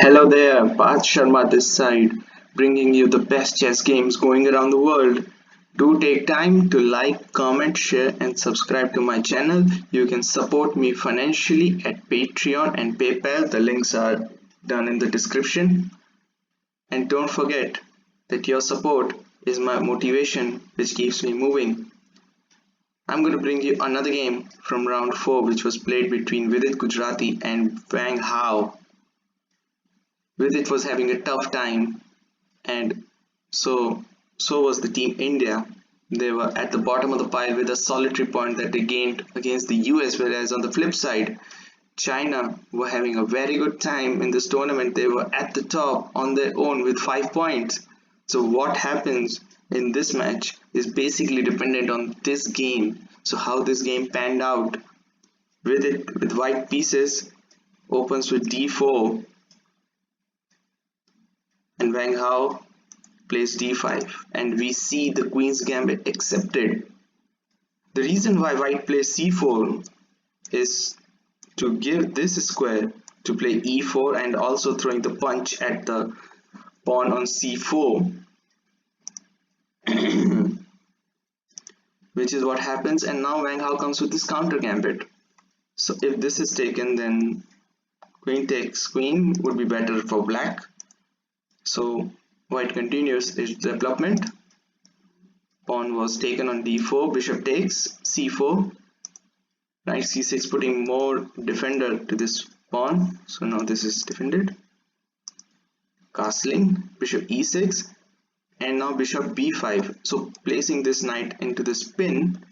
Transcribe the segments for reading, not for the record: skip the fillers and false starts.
Hello there, Parth Sharma this side, bringing you the best chess games going around the world. Do take time to like, comment, share, and subscribe to my channel. You can support me financially at Patreon and PayPal. The links are down in the description. And don't forget that your support is my motivation, which keeps me moving. I'm going to bring you another game from round 4, which was played between Vidit Gujrathi and Wang. Vidit was having a tough time, and so was the team India. They were at the bottom of the pile with a solitary point that they gained against the US, whereas on the flip side, China were having a very good time in this tournament. They were at the top on their own with 5 points. So what happens in this match is basically dependent on this game. So how this game panned out. With white pieces opens with d4, and Wang Hao plays d5, and we see the queen's gambit accepted. The reason why white plays c4 is to give this square to play e4 and also throwing the punch at the pawn on c4, which is what happens. And now Wang Hao comes with this counter gambit. So if this is taken, then queen takes queen would be better for black. So white continues its development. Pawn was taken on d4, bishop takes c4, knight c6, putting more defender to this pawn. So now this is defended. Castling, bishop e6, and now bishop b5. So placing this knight into this pin.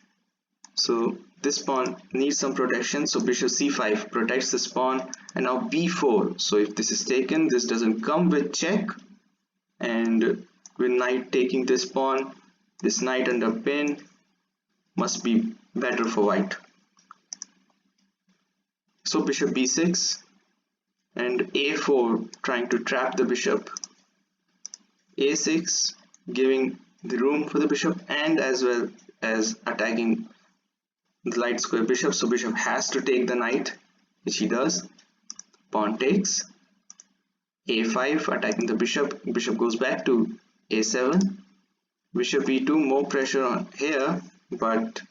So this pawn needs some protection. So bishop c5 protects this pawn, and now b4. So if this is taken, this doesn't come with check, and with knight taking this pawn, this knight under pin must be better for white. So bishop b6 and a4, trying to trap the bishop. a6, giving the room for the bishop, and as well as attacking the light square bishop. So bishop has to take the knight, which he does. Pawn takes. a5, attacking the bishop. Bishop goes back to a7. Bishop e2, more pressure on here, but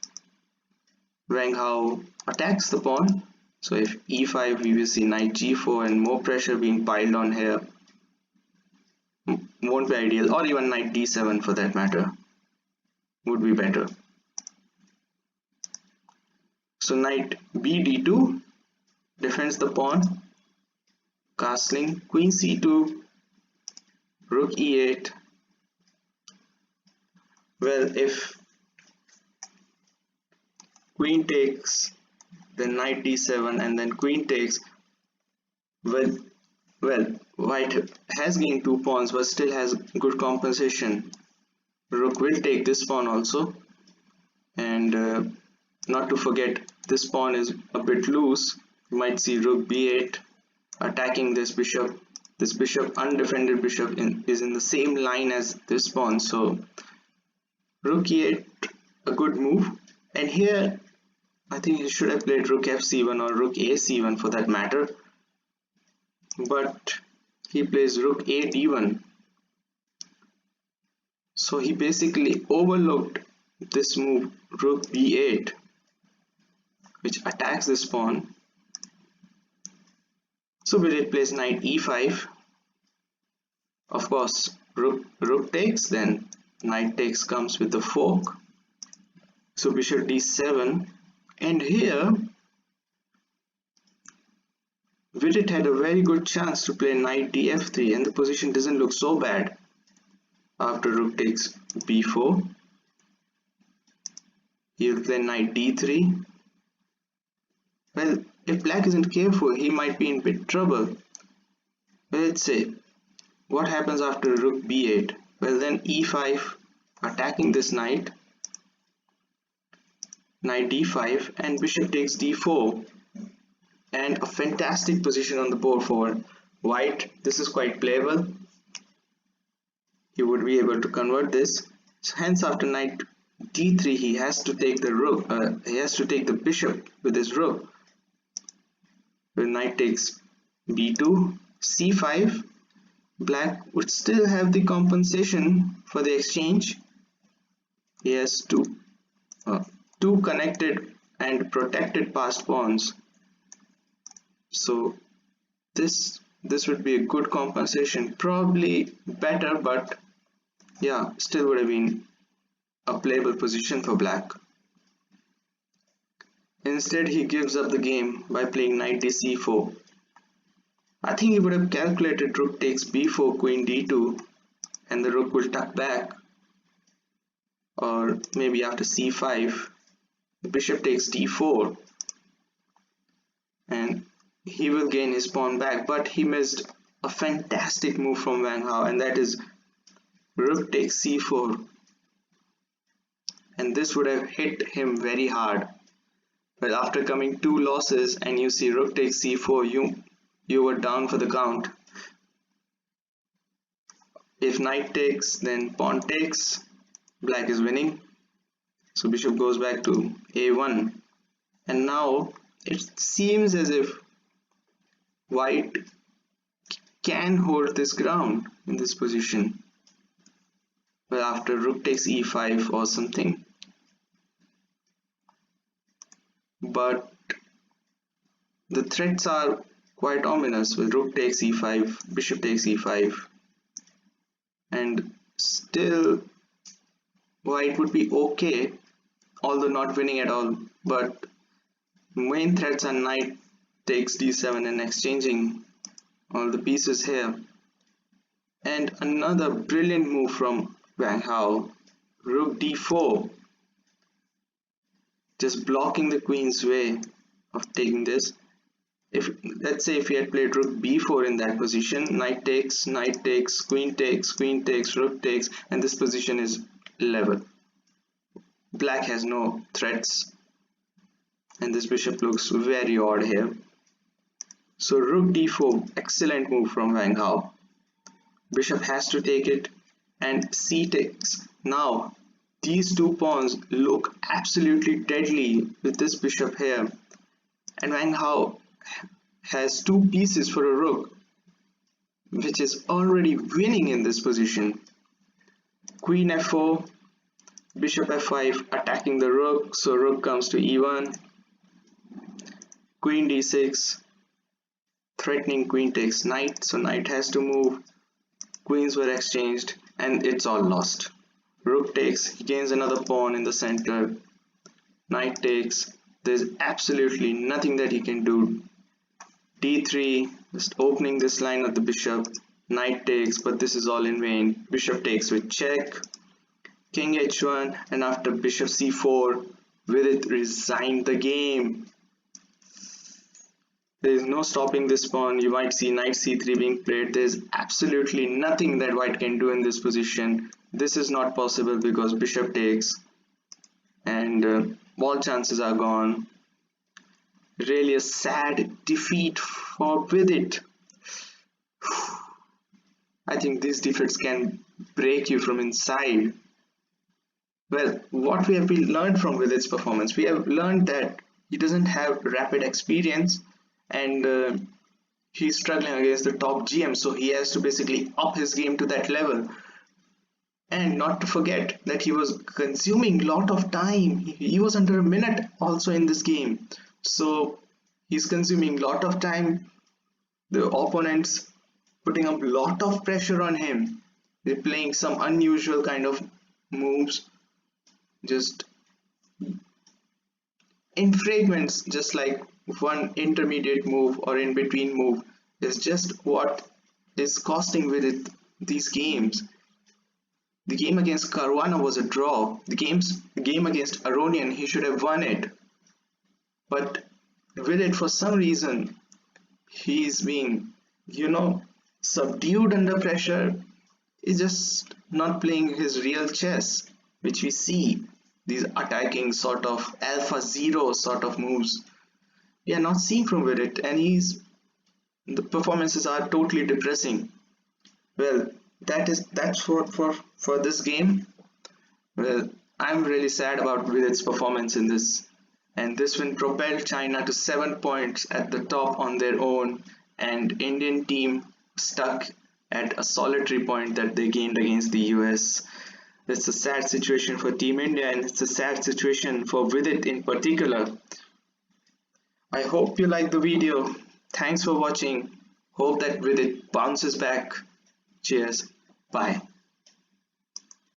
Wang Hao attacks the pawn. So if e5, we will see knight g4 and more pressure being piled on here. Won't be ideal, or even knight d7 for that matter would be better. So knight b d2 defends the pawn. Castling, queen c2, rook e8. Well, if queen takes, then knight d7, and then queen takes, well, white has gained 2 pawns but still has good compensation. Rook will take this pawn also, and not to forget, this pawn is a bit loose. You might see rook b8 attacking this bishop. This bishop, undefended bishop, is in the same line as this pawn. So rook e8, a good move. And here I think he should have played rook f c1 or rook a c1 for that matter, but he plays rook a d1. So he basically overlooked this move, rook b8, which attacks this pawn. So Vidit plays knight e5. Of course, rook takes, then knight takes comes with the fork. So bishop d7, and here Vidit had a very good chance to play knight df3, and the position doesn't look so bad. After rook takes b4, he'll play knight d3. Well, if black isn't careful, he might be in bit trouble. Well, let's say, what happens after rook b8? Well, then e5, attacking this knight, knight d5, and bishop takes d4, and a fantastic position on the board for white. This is quite playable. He would be able to convert this. So hence, after knight d3, he has to take the rook. He has to take the bishop with his rook. When knight takes b2, c5, black would still have the compensation for the exchange. He has two connected and protected passed pawns, so this would be a good compensation, probably better, but yeah, still would have been a playable position for black. Instead, he gives up the game by playing knight d c4. I think he would have calculated rook takes b4, queen d2, and the rook will tuck back, or maybe after c5 the bishop takes d4 and he will gain his pawn back. But he missed a fantastic move from Wang, and that is rook takes c4, and this would have hit him very hard. But after coming two losses and you see rook takes c4, you were down for the count. If knight takes, then pawn takes, black is winning, so bishop goes back to a1, and now it seems as if white can hold this ground in this position. Well, after rook takes e5 or something, but the threats are quite ominous with rook takes e5, bishop takes e5, and still white would be okay, although not winning at all. But main threats are knight takes d7 and exchanging all the pieces here. And another brilliant move from Wang, rook d4, just blocking the queen's way of taking this. If let's say if he had played rook b4 in that position, knight takes, queen takes, rook takes, and this position is level. Black has no threats, and this bishop looks very odd here. So rook d4, excellent move from Wang. Bishop has to take it, and c takes. Now these two pawns look absolutely deadly with this bishop here, and Wang has two pieces for a rook, which is already winning in this position. Queen f4, bishop f5 attacking the rook, so rook comes to e1, queen d6 threatening queen takes knight, so knight has to move, queens were exchanged, and it's all lost. Rook takes, he gains another pawn in the center, knight takes, there's absolutely nothing that he can do. d3, just opening this line of the bishop, knight takes, but this is all in vain. Bishop takes with check, king h1, and after bishop c4, Vidit resigned the game. There is no stopping this pawn. You might see knight c3 being played. There is absolutely nothing that white can do in this position. This is not possible because bishop takes, and all chances are gone. Really a sad defeat for Vidit. I think these defeats can break you from inside. Well, what we have learned from Vidit's performance, we have learned that he doesn't have rapid experience, and he's struggling against the top GM, so he has to basically up his game to that level. And not to forget that he was consuming a lot of time. He was under a minute also in this game, so he's consuming a lot of time. The opponents putting up a lot of pressure on him. They're playing some unusual kind of moves, just in fragments, just like one intermediate move or in between move is just what is costing Vidit these games. The game against Caruana was a draw. The game against Aronian, he should have won it. But Vidit, for some reason, he's being, subdued under pressure. He's just not playing his real chess, which we see. These attacking sort of alpha zero sort of moves we are not seeing from Vidit, and the performances are totally depressing. Well, that's for this game. Well, I'm really sad about Vidit's performance in this, and this win propelled China to 7 points at the top on their own, and Indian team stuck at a solitary point that they gained against the US. It's a sad situation for Team India, and it's a sad situation for Vidit in particular. I hope you like the video. Thanks for watching. Hope that Vidit bounces back. Cheers. Bye.